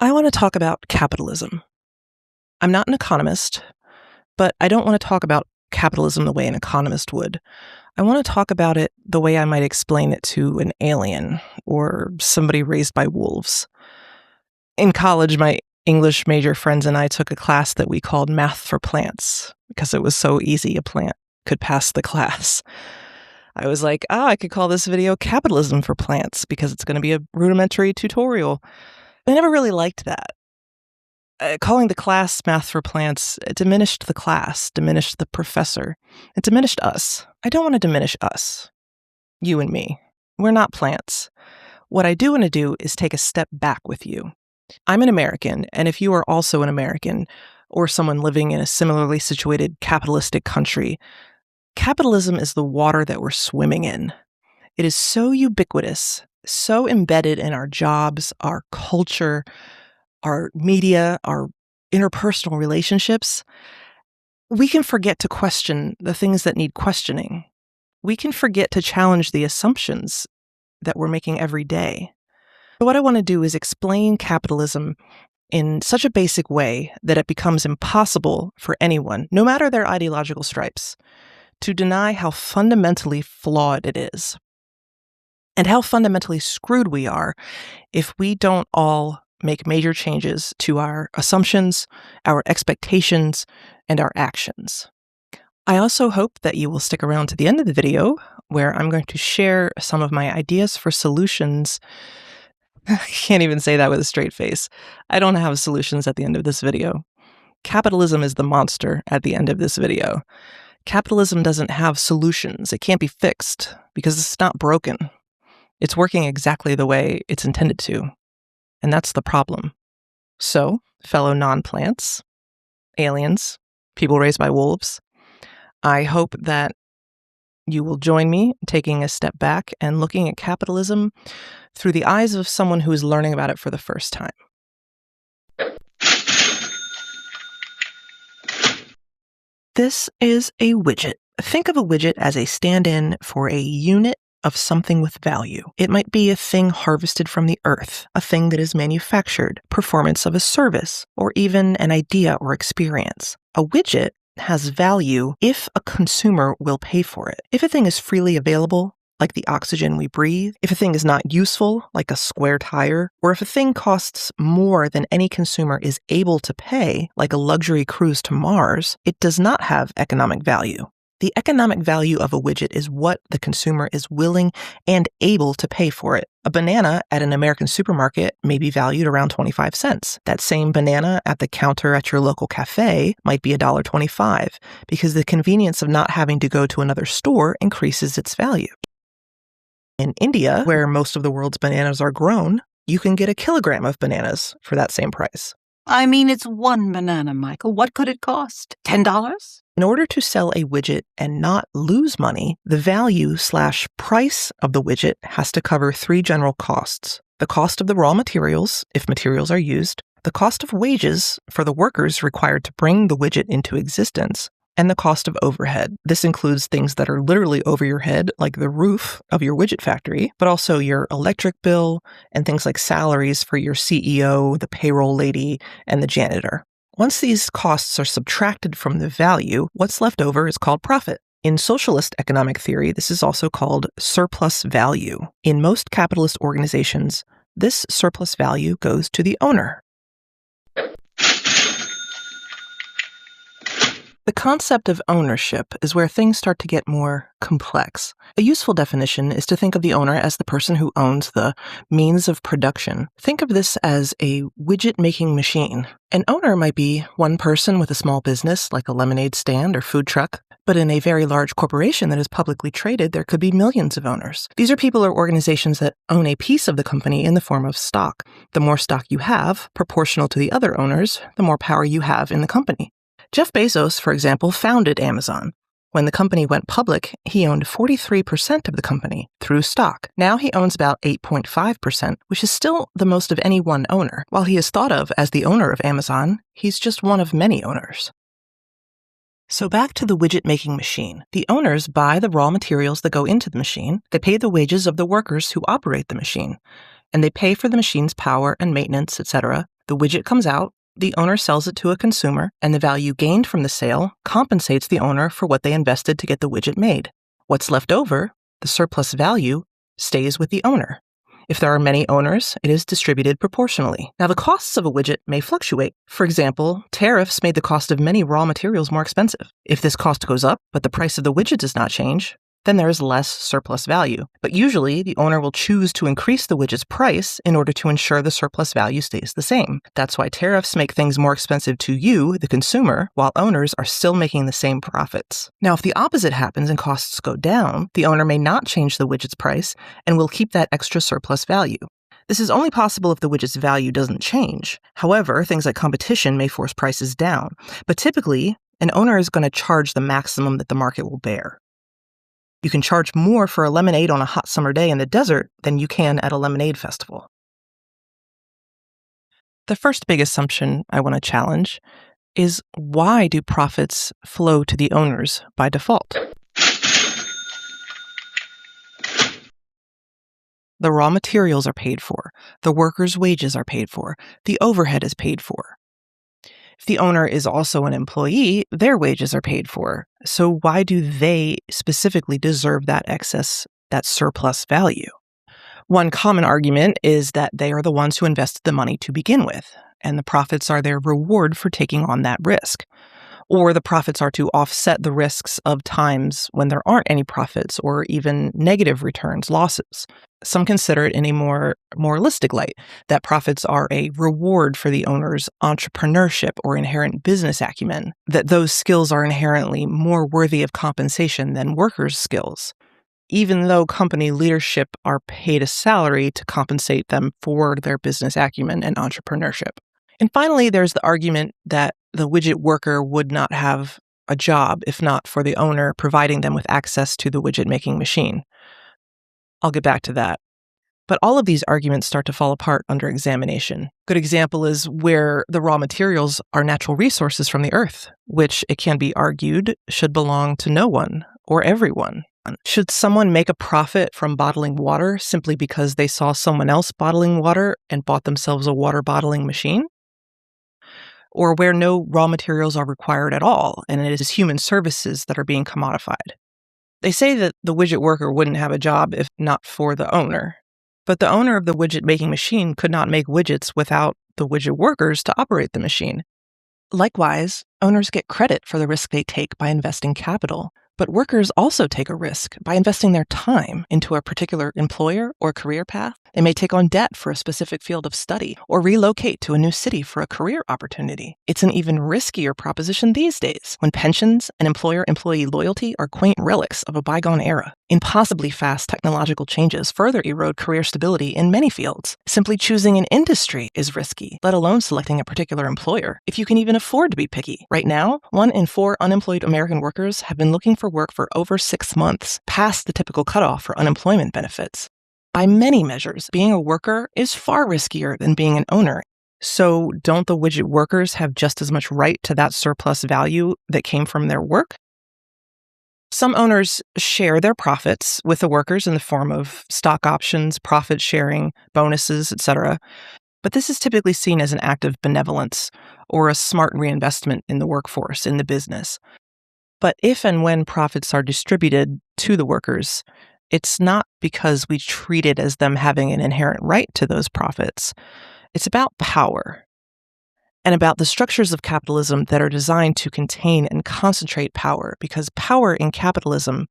I want to talk about capitalism. I'm not an economist, but I don't want to talk about capitalism the way an economist would. I want to talk about it the way I might explain it to an alien or somebody raised by wolves. In college, my English major friends and I took a class that we called Math for Plants because it was so easy a plant could pass the class. I was like, I could call this video Capitalism for Plants because it's going to be a rudimentary tutorial. I never really liked that. Calling the class Math for Plants, it diminished the class, diminished the professor. It diminished us. I don't want to diminish us. You and me. We're not plants. What I do want to do is take a step back with you. I'm an American, and if you are also an American, or someone living in a similarly situated capitalistic country, capitalism is the water that we're swimming in. It is so ubiquitous, so embedded in our jobs, our culture, our media, our interpersonal relationships. We can forget to question the things that need questioning. We can forget to challenge the assumptions that we're making every day. But what I want to do is explain capitalism in such a basic way that it becomes impossible for anyone, no matter their ideological stripes, to deny how fundamentally flawed it is and how fundamentally screwed we are if we don't all make major changes to our assumptions, our expectations, and our actions. I also hope that you will stick around to the end of the video, where I'm going to share some of my ideas for solutions. I can't even say that with a straight face. I don't have solutions at the end of this video. Capitalism is the monster at the end of this video. Capitalism doesn't have solutions. It can't be fixed because it's not broken. It's working exactly the way it's intended to. And that's the problem. So, fellow non-plants, aliens, people raised by wolves, I hope that you will join me taking a step back and looking at capitalism through the eyes of someone who is learning about it for the first time. This is a widget. Think of a widget as a stand-in for a unit of something with value. It might be a thing harvested from the earth, a thing that is manufactured, performance of a service, or even an idea or experience. A widget has value if a consumer will pay for it. If a thing is freely available, like the oxygen we breathe, if a thing is not useful, like a square tire, or if a thing costs more than any consumer is able to pay, like a luxury cruise to Mars, it does not have economic value. The economic value of a widget is what the consumer is willing and able to pay for it. A banana at an American supermarket may be valued around 25 cents. That same banana at the counter at your local cafe might be $1.25 because the convenience of not having to go to another store increases its value. In India, where most of the world's bananas are grown, you can get a kilogram of bananas for that same price. I mean, it's one banana, Michael. What could it cost? $10? In order to sell a widget and not lose money, the value/price of the widget has to cover three general costs. The cost of the raw materials, if materials are used, the cost of wages for the workers required to bring the widget into existence, and the cost of overhead. This includes things that are literally over your head, like the roof of your widget factory, but also your electric bill and things like salaries for your CEO, the payroll lady, and the janitor. Once these costs are subtracted from the value, what's left over is called profit. In socialist economic theory, this is also called surplus value. In most capitalist organizations, this surplus value goes to the owner. The concept of ownership is where things start to get more complex. A useful definition is to think of the owner as the person who owns the means of production. Think of this as a widget-making machine. An owner might be one person with a small business, like a lemonade stand or food truck. But in a very large corporation that is publicly traded, there could be millions of owners. These are people or organizations that own a piece of the company in the form of stock. The more stock you have, proportional to the other owners, the more power you have in the company. Jeff Bezos, for example, founded Amazon. When the company went public, he owned 43% of the company through stock. Now he owns about 8.5%, which is still the most of any one owner. While he is thought of as the owner of Amazon, he's just one of many owners. So back to the widget-making machine. The owners buy the raw materials that go into the machine, they pay the wages of the workers who operate the machine, and they pay for the machine's power and maintenance, etc. The widget comes out, the owner sells it to a consumer, and the value gained from the sale compensates the owner for what they invested to get the widget made. What's left over, the surplus value, stays with the owner. If there are many owners, it is distributed proportionally. Now, the costs of a widget may fluctuate. For example, tariffs made the cost of many raw materials more expensive. If this cost goes up, but the price of the widget does not change, then there is less surplus value. But usually, the owner will choose to increase the widget's price in order to ensure the surplus value stays the same. That's why tariffs make things more expensive to you, the consumer, while owners are still making the same profits. Now, if the opposite happens and costs go down, the owner may not change the widget's price and will keep that extra surplus value. This is only possible if the widget's value doesn't change. However, things like competition may force prices down. But typically, an owner is going to charge the maximum that the market will bear. You can charge more for a lemonade on a hot summer day in the desert than you can at a lemonade festival. The first big assumption I want to challenge is, why do profits flow to the owners by default? The raw materials are paid for, the workers' wages are paid for, the overhead is paid for. If the owner is also an employee, their wages are paid for. So why do they specifically deserve that excess, that surplus value? One common argument is that they are the ones who invested the money to begin with, and the profits are their reward for taking on that risk. Or the profits are to offset the risks of times when there aren't any profits or even negative returns, losses. Some consider it in a more moralistic light, that profits are a reward for the owner's entrepreneurship or inherent business acumen, that those skills are inherently more worthy of compensation than workers' skills, even though company leadership are paid a salary to compensate them for their business acumen and entrepreneurship. And finally, there's the argument that the widget worker would not have a job if not for the owner providing them with access to the widget-making machine. I'll get back to that. But all of these arguments start to fall apart under examination. Good example is where the raw materials are natural resources from the earth, which, it can be argued, should belong to no one or everyone. Should someone make a profit from bottling water simply because they saw someone else bottling water and bought themselves a water bottling machine? Or where no raw materials are required at all, and it is human services that are being commodified? They say that the widget worker wouldn't have a job if not for the owner. But the owner of the widget-making machine could not make widgets without the widget workers to operate the machine. Likewise, owners get credit for the risk they take by investing capital, but workers also take a risk by investing their time into a particular employer or career path. They may take on debt for a specific field of study or relocate to a new city for a career opportunity. It's an even riskier proposition these days, when pensions and employer-employee loyalty are quaint relics of a bygone era. Impossibly fast technological changes further erode career stability in many fields. Simply choosing an industry is risky, let alone selecting a particular employer, if you can even afford to be picky. Right now, 1 in 4 unemployed American workers have been looking for work for over 6 months, past the typical cutoff for unemployment benefits. By many measures, being a worker is far riskier than being an owner. So don't the widget workers have just as much right to that surplus value that came from their work? Some owners share their profits with the workers in the form of stock options, profit sharing, bonuses, etc. But this is typically seen as an act of benevolence or a smart reinvestment in the workforce, in the business. But if and when profits are distributed to the workers, it's not because we treat it as them having an inherent right to those profits. It's about power, and about the structures of capitalism that are designed to contain and concentrate power, because power in capitalism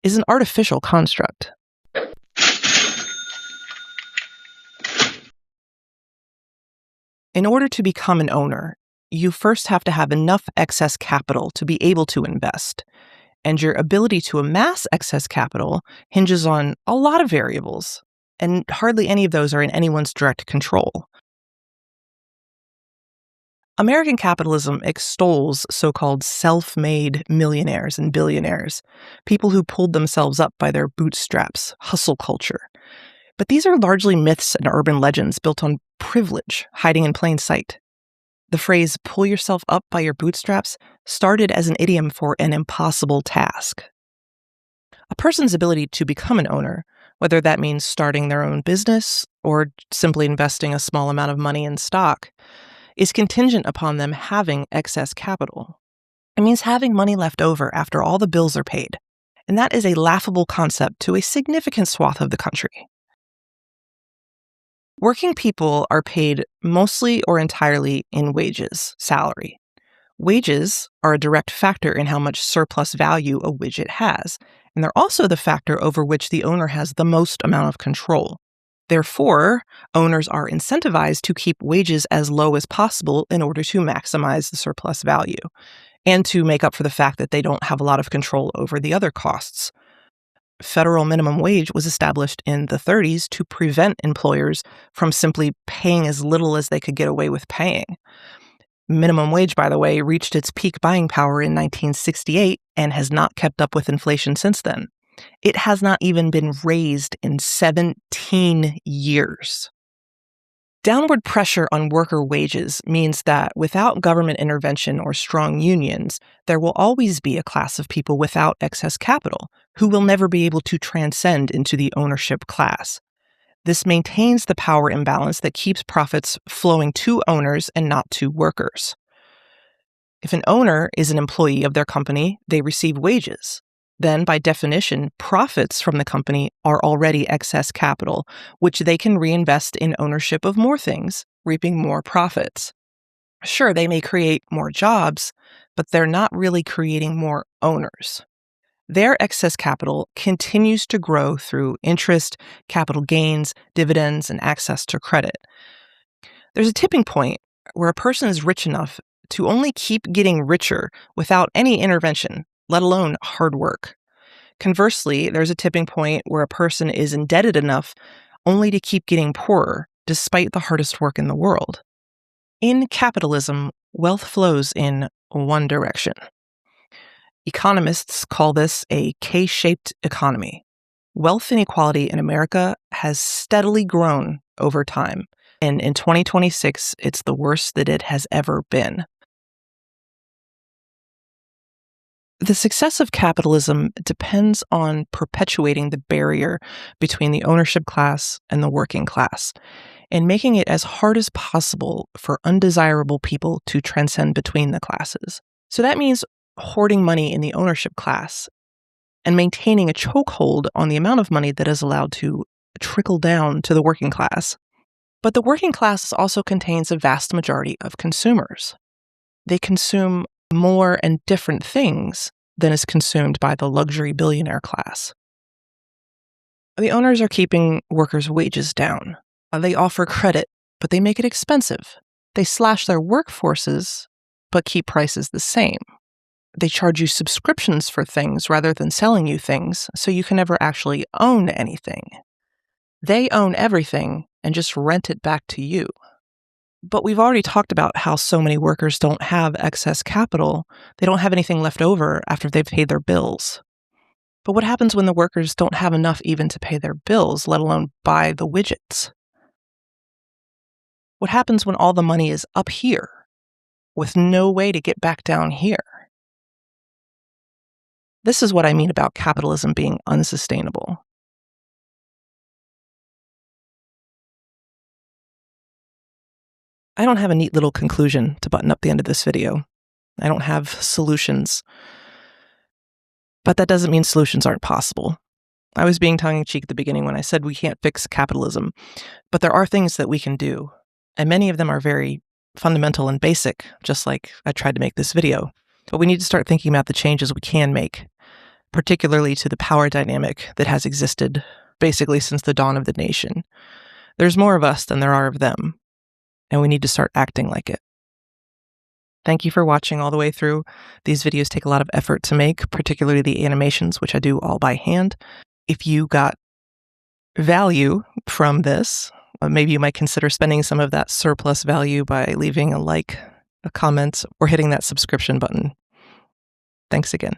is an artificial construct. In order to become an owner, you first have to have enough excess capital to be able to invest. And your ability to amass excess capital hinges on a lot of variables, and hardly any of those are in anyone's direct control. American capitalism extols so-called self-made millionaires and billionaires, people who pulled themselves up by their bootstraps, hustle culture. But these are largely myths and urban legends built on privilege, hiding in plain sight. The phrase, pull yourself up by your bootstraps, started as an idiom for an impossible task. A person's ability to become an owner, whether that means starting their own business, or simply investing a small amount of money in stock, is contingent upon them having excess capital. It means having money left over after all the bills are paid. And that is a laughable concept to a significant swath of the country. Working people are paid mostly or entirely in wages, salary. Wages are a direct factor in how much surplus value a widget has, and they're also the factor over which the owner has the most amount of control. Therefore, owners are incentivized to keep wages as low as possible in order to maximize the surplus value, and to make up for the fact that they don't have a lot of control over the other costs. Federal minimum wage was established in the 30s to prevent employers from simply paying as little as they could get away with paying. Minimum wage, by the way, reached its peak buying power in 1968 and has not kept up with inflation since then. It has not even been raised in 17 years. Downward pressure on worker wages means that without government intervention or strong unions, there will always be a class of people without excess capital who will never be able to transcend into the ownership class. This maintains the power imbalance that keeps profits flowing to owners and not to workers. If an owner is an employee of their company, they receive wages. Then, by definition, profits from the company are already excess capital, which they can reinvest in ownership of more things, reaping more profits. Sure, they may create more jobs, but they're not really creating more owners. Their excess capital continues to grow through interest, capital gains, dividends, and access to credit. There's a tipping point where a person is rich enough to only keep getting richer without any intervention, let alone hard work. Conversely, there's a tipping point where a person is indebted enough only to keep getting poorer, despite the hardest work in the world. In capitalism, wealth flows in one direction. Economists call this a K-shaped economy. Wealth inequality in America has steadily grown over time, and in 2026, it's the worst that it has ever been. The success of capitalism depends on perpetuating the barrier between the ownership class and the working class, and making it as hard as possible for undesirable people to transcend between the classes. So that means hoarding money in the ownership class and maintaining a chokehold on the amount of money that is allowed to trickle down to the working class. But the working class also contains a vast majority of consumers. They consume more and different things than is consumed by the luxury billionaire class. The owners are keeping workers' wages down. They offer credit, but they make it expensive. They slash their workforces, but keep prices the same. They charge you subscriptions for things rather than selling you things, so you can never actually own anything. They own everything and just rent it back to you. But we've already talked about how so many workers don't have excess capital. They don't have anything left over after they've paid their bills. But what happens when the workers don't have enough even to pay their bills, let alone buy the widgets? What happens when all the money is up here with no way to get back down here? This is what I mean about capitalism being unsustainable. I don't have a neat little conclusion to button up the end of this video. I don't have solutions. But that doesn't mean solutions aren't possible. I was being tongue-in-cheek at the beginning when I said we can't fix capitalism, but there are things that we can do, and many of them are very fundamental and basic, just like I tried to make this video. But we need to start thinking about the changes we can make, particularly to the power dynamic that has existed basically since the dawn of the nation. There's more of us than there are of them, and we need to start acting like it. Thank you for watching all the way through. These videos take a lot of effort to make, particularly the animations, which I do all by hand. If you got value from this, maybe you might consider spending some of that surplus value by leaving a like, a comment, or hitting that subscription button. Thanks again.